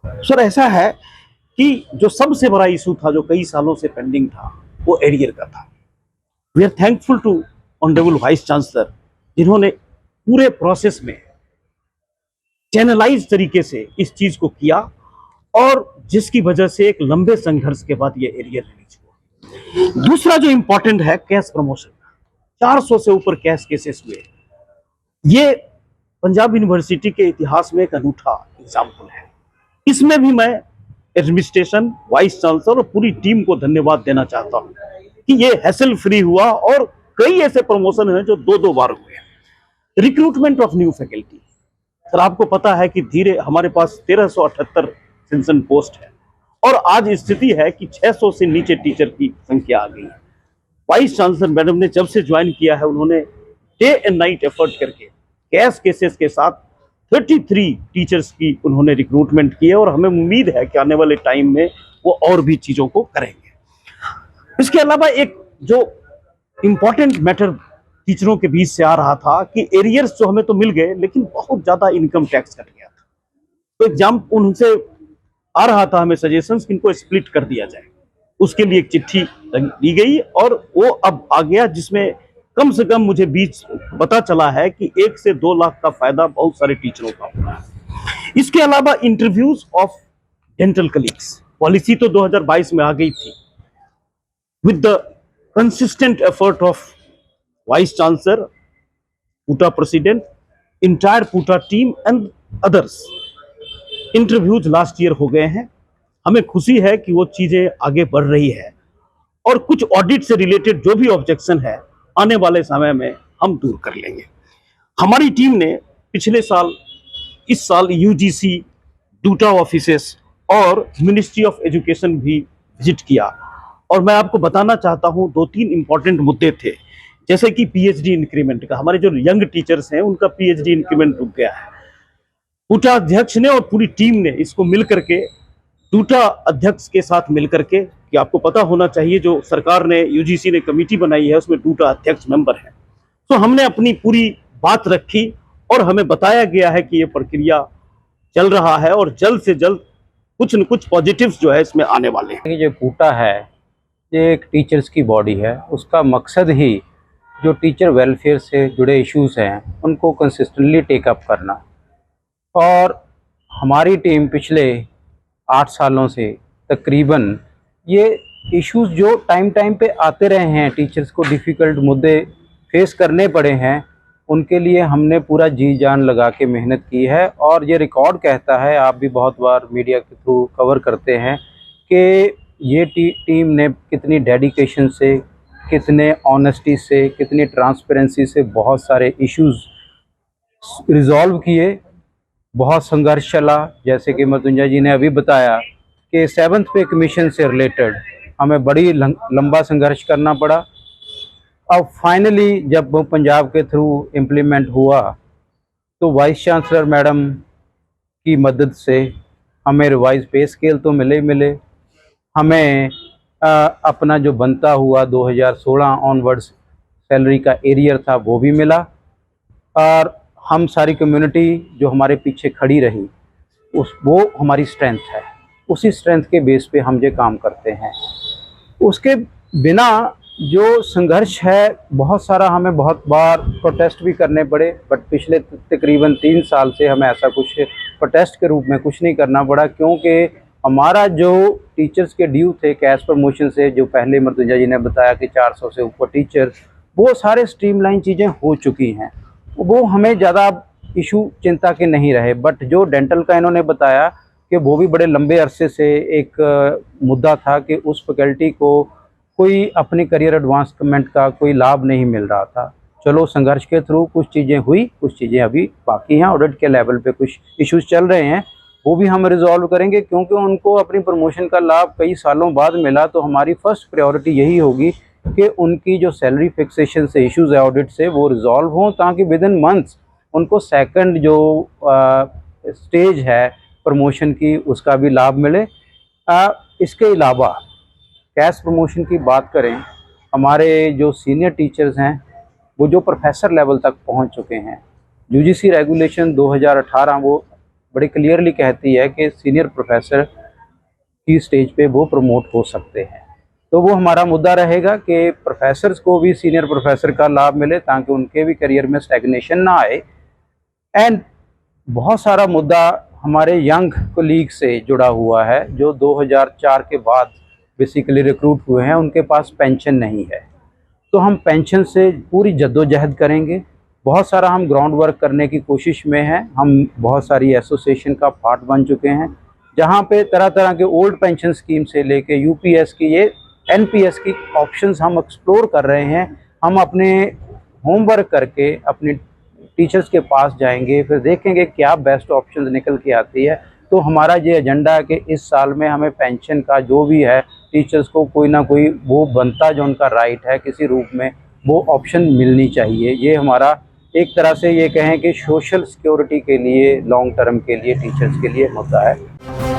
Sir ऐसा है कि जो सबसे बड़ा इशू था, जो कई सालों से पेंडिंग था, वो एरियर का था। We are thankful to honourable vice chancellor, जिन्होंने पूरे प्रोसेस में चैनलाइज तरीके से इस चीज को किया, और जिसकी वजह से एक लंबे संघर्ष के बाद ये एरियर रिलीज हुआ। दूसरा जो इंपॉर्टेंट है, कैश प्रमोशन। 400 से ऊपर कैश केसेस हुए। ये पंजाब यूनिवर्सिटी के इतिहास में एक अनूठा एग्जाम्पल है। इसमें भी मैं एडमिनिस्ट्रेशन, वाइस चांसलर और पूरी टीम को धन्यवाद देना चाहता हूं कि ये हैसल फ्री हुआ, और कई ऐसे प्रमोशन हैं जो दो दो बार हुए। Recruitment of new faculty. Sir आपको पता है कि धीरे हमारे पास 1378 सेंसन पोस्ट है, और आज स्थिति है कि 600 से नीचे टीचर की संख्या आ गई है। वाइस चांसलर मैडम ने जब से ज्वाइन किया है, उन्होंने डे एंड नाइट एफर्ट करके कैश केसेस के साथ 33 टीचर्स की उन्होंने रिक्रूटमेंट की है, और हमें उम्मीद है कि आने वाले टाइम में वो और भी चीजों को करेंगे। इसके अलावा एक जो इंपॉर्टेंट मैटर टीचरों के बीच से आ रहा था कि एरियर्स जो हमें तो मिल गए, लेकिन बहुत ज्यादा इनकम टैक्स कट गया था। तो एग्जाम उनसे आ रहा था हमें सजेशंस कि इनको स्प्लिट कर दिया जाए। उसके लिए एक चिट्ठी दी गई, और वो अब आ गया, जिसमें कम से कम मुझे बीच पता चला है कि 1 से 2 लाख का फायदा बहुत सारे टीचरों का हो रहा है। इसके अलावा interviews of dental colleagues policy तो 2022 में आ गई थी। with the consistent effort of Vice Chancellor, PUTA President, entire PUTA team and others, interviews last year हो गए हैं। हमें खुशी है कि वो चीजें आगे बढ़ रही है, और कुछ ऑडिट से रिलेटेड जो भी ऑब्जेक्शन है, आने वाले समय में हम दूर कर लेंगे। हमारी टीम ने पिछले साल, इस साल यूजीसी, डूटा ऑफिसेस और मिनिस्ट्री ऑफ एजुकेशन भी विजिट किया, और मैं आपको बताना चाहता हूं 2-3 इंपॉर्टेंट मुद्दे थे, जैसे कि पीएचडी इंक्रीमेंट का। हमारे जो यंग टीचर्स हैं, उनका पीएचडी इंक्रीमेंट रुक गया है। टूटा अध्यक्ष ने और पूरी टीम ने इसको मिलकर के, टूटा अध्यक्ष के साथ मिलकर के, कि आपको पता होना चाहिए जो सरकार ने, यूजीसी ने कमेटी बनाई है, उसमें टूटा अध्यक्ष मेंबर है। तो हमने अपनी पूरी बात रखी, और हमें बताया गया है कि ये प्रक्रिया चल रहा है, और जल्द से जल्द कुछ न कुछ पॉजिटिव्स जो है इसमें आने वाले हैं। जो टूटा है, ये एक टीचर्स की बॉडी है। उसका मकसद ही जो टीचर वेलफेयर से जुड़े इश्यूज हैं उनको कंसिस्टेंटली टेकअप करना। और हमारी टीम पिछले 8 सालों से तकरीबन ये इश्यूज जो टाइम टाइम पे आते रहे हैं, टीचर्स को डिफ़िकल्ट मुद्दे फेस करने पड़े हैं, उनके लिए हमने पूरा जी जान लगा के मेहनत की है। और ये रिकॉर्ड कहता है, आप भी बहुत बार मीडिया के थ्रू कवर करते हैं, कि ये टीम ने कितनी डेडिकेशन से, कितने ऑनेस्टी से, कितनी ट्रांसपेरेंसी से बहुत सारे इश्यूज रिजॉल्व किए। बहुत संघर्ष चला, जैसे कि मृत्युंजय जी ने अभी बताया कि 7th पे कमीशन से रिलेटेड हमें बड़ी लंबा संघर्ष करना पड़ा। अब फाइनली जब वो पंजाब के थ्रू इम्प्लीमेंट हुआ, तो वाइस चांसलर मैडम की मदद से हमें रिवाइज पे स्केल तो मिले हमें अपना जो बनता हुआ 2016 ऑनवर्ड्स सैलरी का एरियर था वो भी मिला, और हम सारी कम्युनिटी जो हमारे पीछे खड़ी रही, वो हमारी स्ट्रेंथ है। उसी स्ट्रेंथ के बेस पे हम ये काम करते हैं। उसके बिना जो संघर्ष है, बहुत सारा हमें बहुत बार प्रोटेस्ट भी करने पड़े, बट पिछले तकरीबन 3 साल से हमें ऐसा कुछ प्रोटेस्ट के रूप में कुछ नहीं करना पड़ा, क्योंकि हमारा जो टीचर्स के ड्यू थे कैश प्रमोशन से, जो पहले मृत्युंजय जी ने बताया कि 400 से ऊपर टीचर, वो सारे स्ट्रीमलाइन चीज़ें हो चुकी हैं। वो हमें ज़्यादा इशू चिंता के नहीं रहे। बट जो डेंटल का इन्होंने बताया कि वो भी बड़े लंबे अरसे से एक मुद्दा था कि उस फैकल्टी को कोई अपनी करियर एडवांसमेंट का कोई लाभ नहीं मिल रहा था। चलो, संघर्ष के थ्रू कुछ चीज़ें हुई, कुछ चीज़ें अभी बाकी हैं। ऑडिट के लेवल पे कुछ इश्यूज चल रहे हैं, वो भी हम रिजॉल्व करेंगे, क्योंकि उनको अपनी प्रमोशन का लाभ कई सालों बाद मिला। तो हमारी फर्स्ट प्रायोरिटी यही होगी कि उनकी जो सैलरी फिक्सेशन से इश्यूज है ऑडिट से, वो रिजॉल्व हों, ताकि विद इन मंथ्स उनको सेकंड जो स्टेज है प्रमोशन की, उसका भी लाभ मिले। इसके अलावा कैश प्रमोशन की बात करें, हमारे जो सीनियर टीचर्स हैं वो जो प्रोफेसर लेवल तक पहुंच चुके हैं, यूजीसी रेगुलेशन 2018 वो बड़ी क्लियरली कहती है कि सीनियर प्रोफेसर की स्टेज पे वो प्रमोट हो सकते हैं। तो वो हमारा मुद्दा रहेगा कि प्रोफेसर्स को भी सीनियर प्रोफेसर का लाभ मिले ताकि उनके भी करियर में स्टैग्नेशन ना आए। एंड बहुत सारा मुद्दा हमारे यंग कोलीग से जुड़ा हुआ है जो 2004 के बाद बेसिकली रिक्रूट हुए हैं, उनके पास पेंशन नहीं है। तो हम पेंशन से पूरी जद्दोजहद करेंगे। बहुत सारा हम ग्राउंड वर्क करने की कोशिश में हैं। हम बहुत सारी एसोसिएशन का पार्ट बन चुके हैं जहां पे तरह तरह के ओल्ड पेंशन स्कीम से लेके यूपीएस की ये एनपीएस की ऑप्शंस हम एक्सप्लोर कर रहे हैं। हम अपने होमवर्क करके अपने टीचर्स के पास जाएंगे, फिर देखेंगे क्या बेस्ट ऑप्शंस निकल के आती है। तो हमारा ये एजेंडा है कि इस साल में हमें पेंशन का जो भी है टीचर्स को कोई ना कोई वो बनता जो उनका राइट है किसी रूप में वो ऑप्शन मिलनी चाहिए। ये हमारा एक तरह से ये कहें कि सोशल सिक्योरिटी के लिए लॉन्ग टर्म के लिए टीचर्स के लिए मुद्दा है।